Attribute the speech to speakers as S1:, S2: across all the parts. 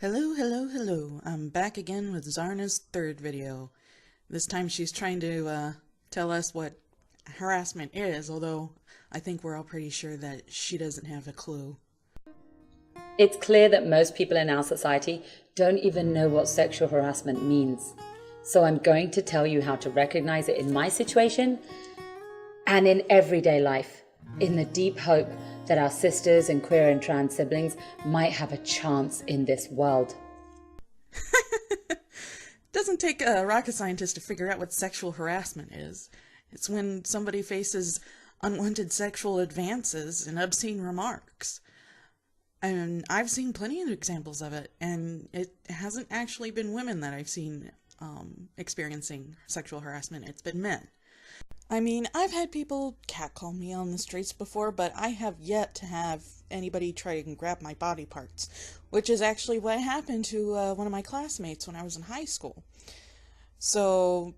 S1: Hello, hello, hello. I'm back again with Zarna's third video. This time she's trying to tell us what harassment is, although I think we're all pretty sure that she doesn't have a clue.
S2: It's clear that most people in our society don't even know what sexual harassment means. So I'm going to tell you how to recognize it in my situation and in everyday life, in the deep hope that our sisters and queer and trans siblings might have a chance in this world.
S1: Doesn't take a rocket scientist to figure out what sexual harassment is. It's when somebody faces unwanted sexual advances and obscene remarks. And I've seen plenty of examples of it, and it hasn't actually been women that I've seen experiencing sexual harassment. It's been men. I mean, I've had people catcall me on the streets before, but I have yet to have anybody try and grab my body parts, which is actually what happened to one of my classmates when I was in high school. So,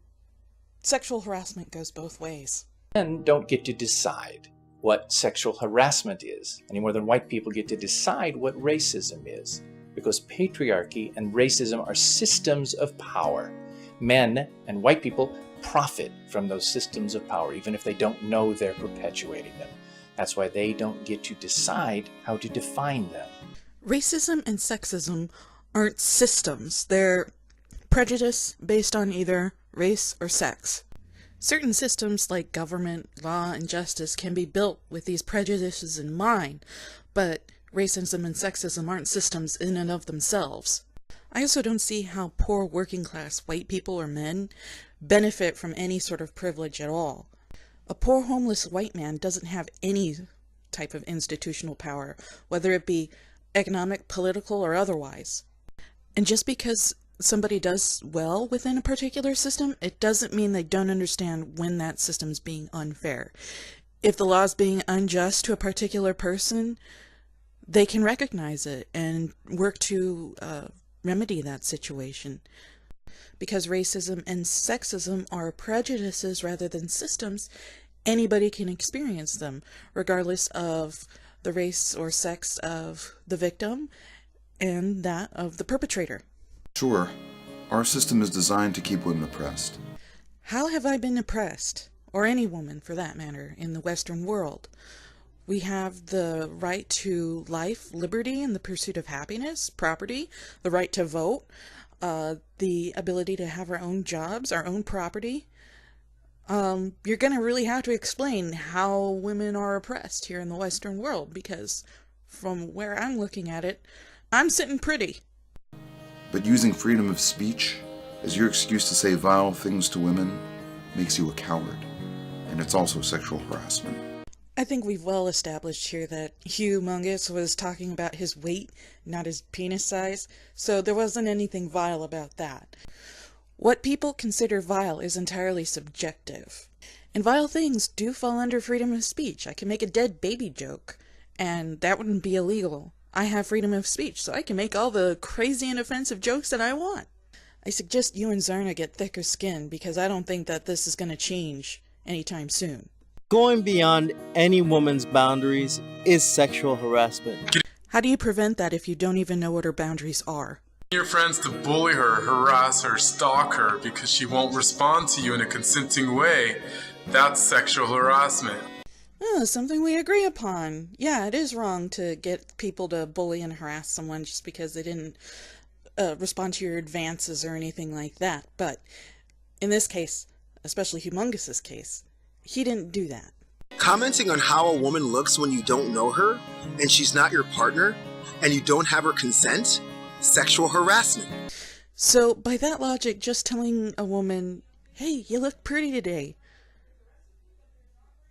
S1: sexual harassment goes both ways.
S3: Men don't get to decide what sexual harassment is, any more than white people get to decide what racism is, because patriarchy and racism are systems of power. Men and white people profit from those systems of power, even if they don't know they're perpetuating them. That's why they don't get to decide how to define them.
S1: Racism and sexism aren't systems. They're prejudice based on either race or sex. Certain systems like government, law, and justice can be built with these prejudices in mind, but racism and sexism aren't systems in and of themselves. I also don't see how poor working class white people or men benefit from any sort of privilege at all. A poor homeless white man doesn't have any type of institutional power, whether it be economic, political, or otherwise. And just because somebody does well within a particular system, it doesn't mean they don't understand when that system's being unfair. If the law's being unjust to a particular person, they can recognize it and work to remedy that situation. Because racism and sexism are prejudices rather than systems, anybody can experience them, regardless of the race or sex of the victim and that of the perpetrator.
S4: Sure, our system is designed to keep women oppressed.
S1: How have I been oppressed, or any woman for that matter, in the Western world? We have the right to life, liberty, and the pursuit of happiness, property, the right to vote, the ability to have our own jobs, our own property. You're going to really have to explain how women are oppressed here in the Western world, because from where I'm looking at it, I'm sitting pretty.
S4: But using freedom of speech as your excuse to say vile things to women makes you a coward, and it's also sexual harassment.
S1: I think we've well established here that Humongous was talking about his weight, not his penis size, so there wasn't anything vile about that. What people consider vile is entirely subjective. And vile things do fall under freedom of speech. I can make a dead baby joke, and that wouldn't be illegal. I have freedom of speech, so I can make all the crazy and offensive jokes that I want. I suggest you and Zarna get thicker skin, because I don't think that this is going to change anytime soon.
S5: Going beyond any woman's boundaries is sexual harassment.
S1: How do you prevent that if you don't even know what her boundaries are?
S6: Your friends to bully her, harass her, stalk her because she won't respond to you in a consenting way. That's sexual harassment.
S1: Oh, something we agree upon. Yeah, it is wrong to get people to bully and harass someone just because they didn't respond to your advances or anything like that. But in this case, especially Humongous's case, he didn't do that.
S7: Commenting on how a woman looks when you don't know her, and she's not your partner, and you don't have her consent, sexual harassment.
S1: So, by that logic, just telling a woman, hey, you look pretty today,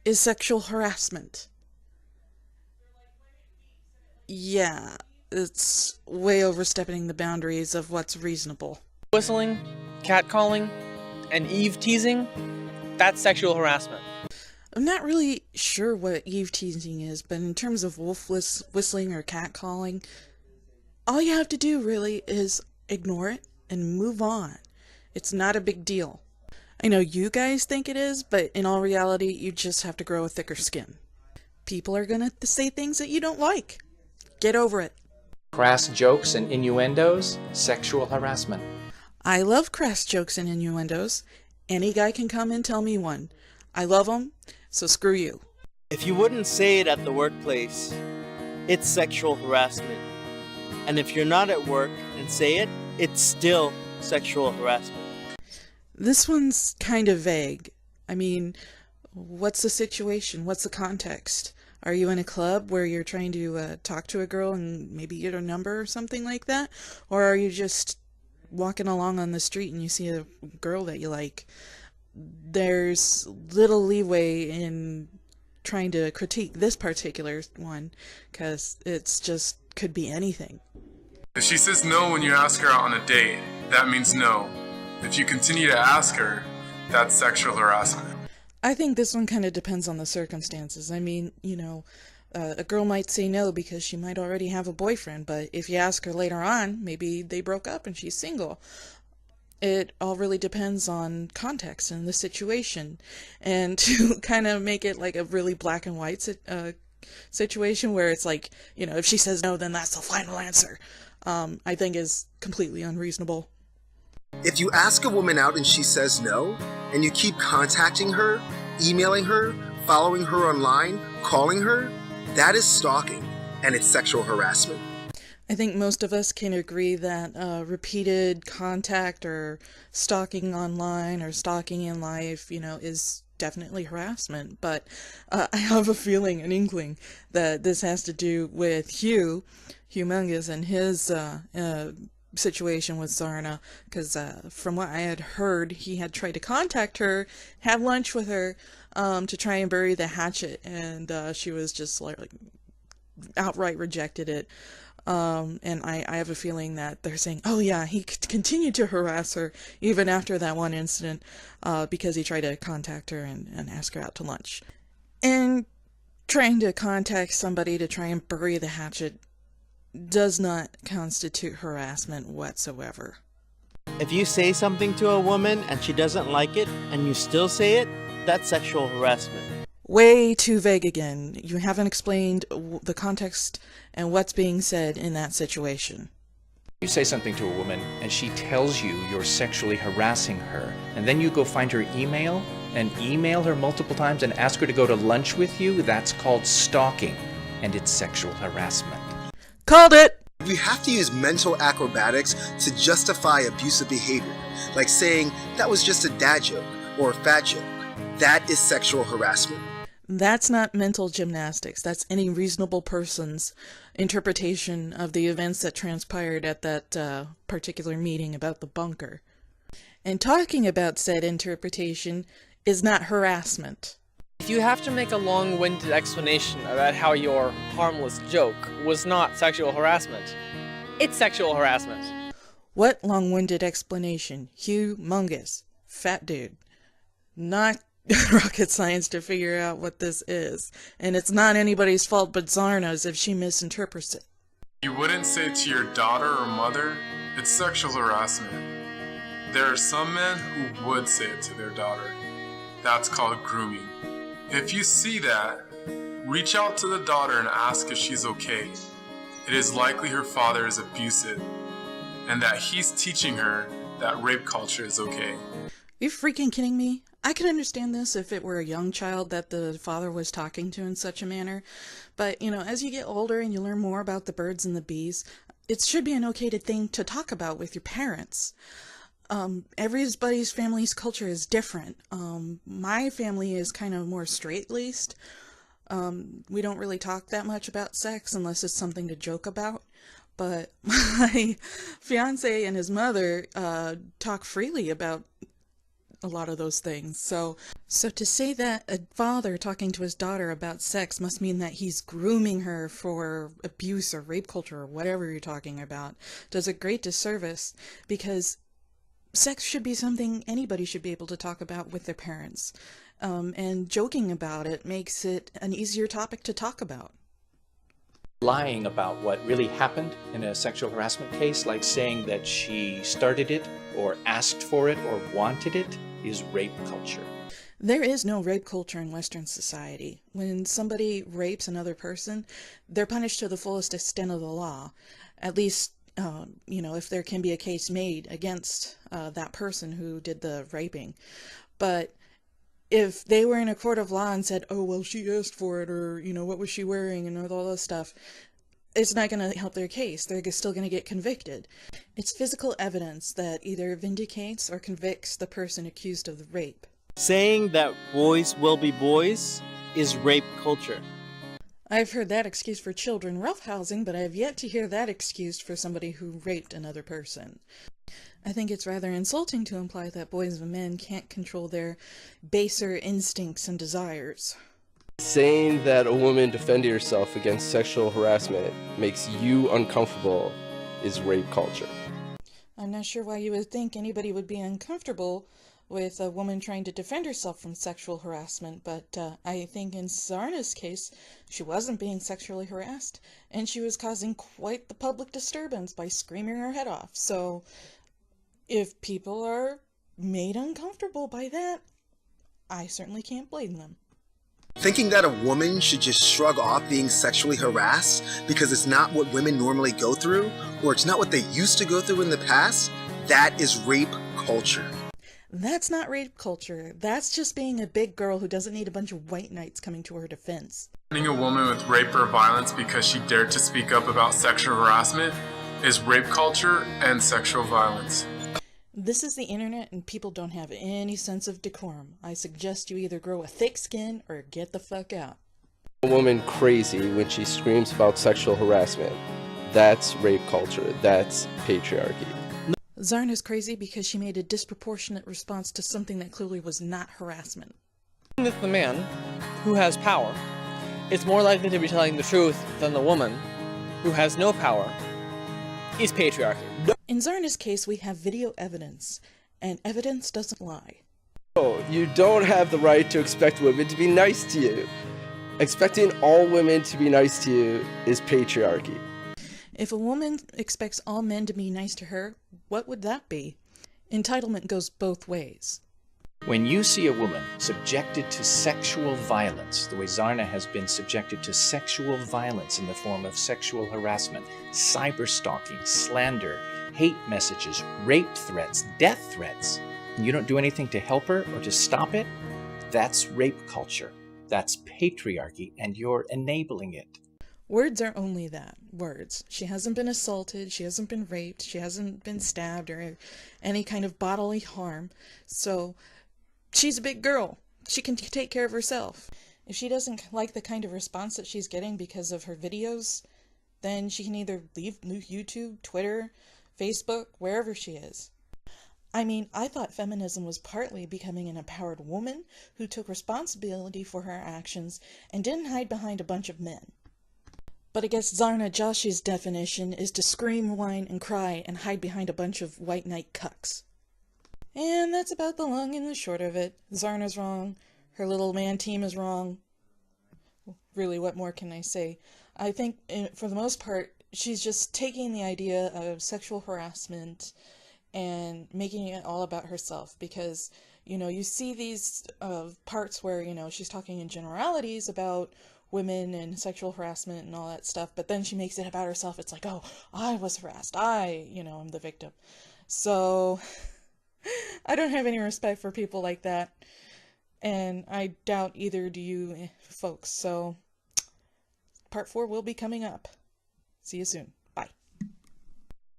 S1: is sexual harassment. Yeah, it's way overstepping the boundaries of what's reasonable.
S5: Whistling, catcalling, and eve teasing, that's sexual harassment.
S1: I'm not really sure what eve teasing is, but in terms of wolf whistling or catcalling, all you have to do really is ignore it and move on. It's not a big deal. I know you guys think it is, but in all reality, you just have to grow a thicker skin. People are gonna say things that you don't like. Get over it.
S3: Crass jokes and innuendos, sexual harassment.
S1: I love crass jokes and innuendos. Any guy can come and tell me one. I love them, so screw you.
S8: If you wouldn't say it at the workplace, it's sexual harassment. And if you're not at work and say it, it's still sexual harassment.
S1: This one's kind of vague. I mean, what's the situation? What's the context? Are you in a club where you're trying to talk to a girl and maybe get her number or something like that? Or are you just walking along on the street and you see a girl that you like? There's little leeway in trying to critique this particular one, because it's just could be anything.
S6: If she says no when you ask her out on a date, that means no. If you continue to ask her, that's sexual harassment.
S1: I think this one kind of depends on the circumstances. I mean, a girl might say no because she might already have a boyfriend, but if you ask her later on, maybe they broke up and she's single. It all really depends on context and the situation. And to kind of make it like a really black and white situation where it's like, if she says no, then that's the final answer, I think is completely unreasonable.
S7: If you ask a woman out and she says no, and you keep contacting her, emailing her, following her online, calling her, that is stalking, and it's sexual harassment.
S1: I think most of us can agree that repeated contact or stalking online or stalking in life, is definitely harassment. But I have a feeling, an inkling, that this has to do with Humongous, and his situation with Zarna, because from what I had heard, he had tried to contact her, have lunch with her, to try and bury the hatchet, and she was just like outright rejected it. And I have a feeling that they're saying, oh yeah, he continued to harass her even after that one incident, because he tried to contact her and ask her out to lunch. And trying to contact somebody to try and bury the hatchet does not constitute harassment whatsoever.
S8: If you say something to a woman and she doesn't like it and you still say it, that's sexual harassment.
S1: Way too vague again. You haven't explained the context and what's being said in that situation.
S3: You say something to a woman and she tells you you're sexually harassing her, and then you go find her email and email her multiple times and ask her to go to lunch with you, that's called stalking, and it's sexual harassment.
S1: Called it!
S7: We have to use mental acrobatics to justify abusive behavior, like saying that was just a dad joke or a fat joke. That is sexual harassment.
S1: That's not mental gymnastics. That's any reasonable person's interpretation of the events that transpired at that particular meeting about the bunker. And talking about said interpretation is not harassment.
S5: If you have to make a long-winded explanation about how your harmless joke was not sexual harassment, it's sexual harassment.
S1: What long-winded explanation? Humongous. Fat dude. Not rocket science to figure out what this is. And it's not anybody's fault but Zarna's if she misinterprets it.
S6: You wouldn't say it to your daughter or mother, it's sexual harassment. There are some men who would say it to their daughter. That's called grooming. If you see that, reach out to the daughter and ask if she's okay. It is likely her father is abusive, and that he's teaching her that rape culture is okay.
S1: Are you freaking kidding me? I could understand this if it were a young child that the father was talking to in such a manner. But, as you get older and you learn more about the birds and the bees, it should be an okay thing to talk about with your parents. Everybody's family's culture is different. My family is kind of more straight-laced. We don't really talk that much about sex unless it's something to joke about. But my fiance and his mother talk freely about a lot of those things. So to say that a father talking to his daughter about sex must mean that he's grooming her for abuse or rape culture or whatever you're talking about does a great disservice, because sex should be something anybody should be able to talk about with their parents. And joking about it makes it an easier topic to talk about.
S3: Lying about what really happened in a sexual harassment case, like saying that she started it or asked for it or wanted it, is rape culture.
S1: There is no rape culture in Western society. When somebody rapes another person, they're punished to the fullest extent of the law. At least, if there can be a case made against that person who did the raping. But if they were in a court of law and said, oh, well, she asked for it, or, what was she wearing, and all this stuff, it's not going to help their case. They're still going to get convicted. It's physical evidence that either vindicates or convicts the person accused of the rape.
S8: Saying that boys will be boys is rape culture.
S1: I've heard that excuse for children roughhousing, but I have yet to hear that excuse for somebody who raped another person. I think it's rather insulting to imply that boys and men can't control their baser instincts and desires.
S9: Saying that a woman defended herself against sexual harassment makes you uncomfortable is rape culture.
S1: I'm not sure why you would think anybody would be uncomfortable with a woman trying to defend herself from sexual harassment, but I think in Zarna's case, she wasn't being sexually harassed, and she was causing quite the public disturbance by screaming her head off. So, if people are made uncomfortable by that, I certainly can't blame them.
S7: Thinking that a woman should just shrug off being sexually harassed because it's not what women normally go through, or it's not what they used to go through in the past, that is rape culture.
S1: That's not rape culture. That's just being a big girl who doesn't need a bunch of white knights coming to her defense.
S6: Defending a woman with rape or violence because she dared to speak up about sexual harassment is rape culture and sexual violence.
S1: This is the internet and people don't have any sense of decorum. I suggest you either grow a thick skin or get the fuck out.
S9: A woman crazy when she screams about sexual harassment. That's rape culture. That's patriarchy.
S1: Zarna's crazy because she made a disproportionate response to something that clearly was not harassment.
S5: If the man, who has power, is more likely to be telling the truth than the woman, who has no power, is patriarchy.
S1: In Zarna's case, we have video evidence, and evidence doesn't lie.
S9: Oh, you don't have the right to expect women to be nice to you. Expecting all women to be nice to you is patriarchy.
S1: If a woman expects all men to be nice to her, what would that be? Entitlement goes both ways.
S3: When you see a woman subjected to sexual violence, the way Zarna has been subjected to sexual violence in the form of sexual harassment, cyberstalking, slander, hate messages, rape threats, death threats, and you don't do anything to help her or to stop it, that's rape culture. That's patriarchy, and you're enabling it.
S1: Words are only that, words. She hasn't been assaulted, she hasn't been raped, she hasn't been stabbed or any kind of bodily harm. So, she's a big girl. She can take care of herself. If she doesn't like the kind of response that she's getting because of her videos, then she can either leave YouTube, Twitter, Facebook, wherever she is. I mean, I thought feminism was partly becoming an empowered woman who took responsibility for her actions and didn't hide behind a bunch of men. But I guess Zarna Josh's definition is to scream, whine, and cry and hide behind a bunch of white knight cucks. And that's about the long and the short of it. Zarna's wrong. Her little man team is wrong. Really, what more can I say? I think, for the most part, she's just taking the idea of sexual harassment and making it all about herself. Because, you see these parts where, she's talking in generalities about women and sexual harassment and all that stuff, but then she makes it about herself. It's like, oh, I was harassed. I'm the victim. So, I don't have any respect for people like that, and I doubt either do you folks. So, part 4 will be coming up. See you soon.